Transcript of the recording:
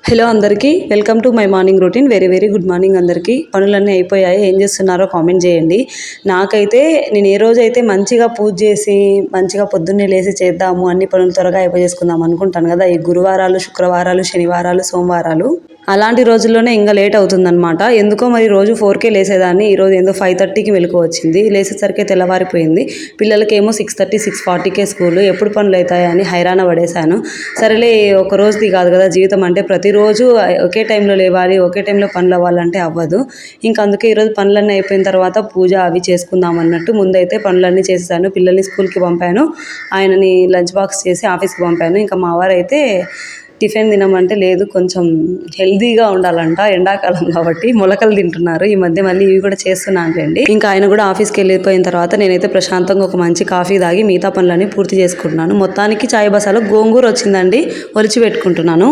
Hello అందరికీ welcome to my morning routine. Very good morning అందరికీ. పనులన్నీ అయిపోయాయి, ఏం చేస్తున్నారో కామెంట్ చేయండి. నాకైతే నేను ఏ రోజైతే మంచిగా పూజ చేసి మంచిగా పొద్దున్నే లేసి చేద్దాము, అన్ని పనులు త్వరగా అయిపోయేసుకుందాం అనుకుంటాను కదా, ఈ గురువారాలు, శుక్రవారాలు, శనివారాలు, సోమవారాలు అలాంటి రోజుల్లోనే ఇంకా లేట్ అవుతుందన్నమాట. ఎందుకో మరి రోజు 4కే లేసేదాన్ని, ఈరోజు ఏందో 5:30కి మెలకు వచ్చింది. లేసేసరికి తెల్లవారిపోయింది. పిల్లలకేమో 6:30, 6:40కే స్కూలు. ఎప్పుడు పనులు అవుతాయని హైరాణ పడేశాను. సరేలే, ఒక రోజుది కాదు కదా జీవితం, అంటే ప్రతిరోజు ఒకే టైంలో లేవాలి, ఒకే టైంలో పనులు అవ్వాలంటే అవ్వదు. ఇంకా అందుకే ఈరోజు పనులన్నీ అయిపోయిన తర్వాత పూజ అవి చేసుకుందాం అన్నట్టు ముందైతే పనులన్నీ చేసేసాను. పిల్లల్ని స్కూల్కి పంపాను, ఆయనని లంచ్ బాక్స్ చేసి ఆఫీస్కి పంపాను. ఇంకా మా వారైతే టిఫిన్ తినమంటే లేదు, కొంచెం హెల్తీగా ఉండాలంట, ఎండాకాలం కాబట్టి మొలకలు తింటున్నారు ఈ మధ్య. మళ్ళీ ఇవి కూడా చేస్తున్నానులేండి. ఇంకా ఆయన కూడా ఆఫీస్కి వెళ్ళిపోయిన తర్వాత నేనైతే ప్రశాంతంగా ఒక మంచి కాఫీ తాగి మిగతా పనులన్నీ పూర్తి చేసుకుంటున్నాను. మొత్తానికి చాయ్ బసాలో గోంగూర వచ్చిందండి, ఒలిచి పెట్టుకుంటున్నాను.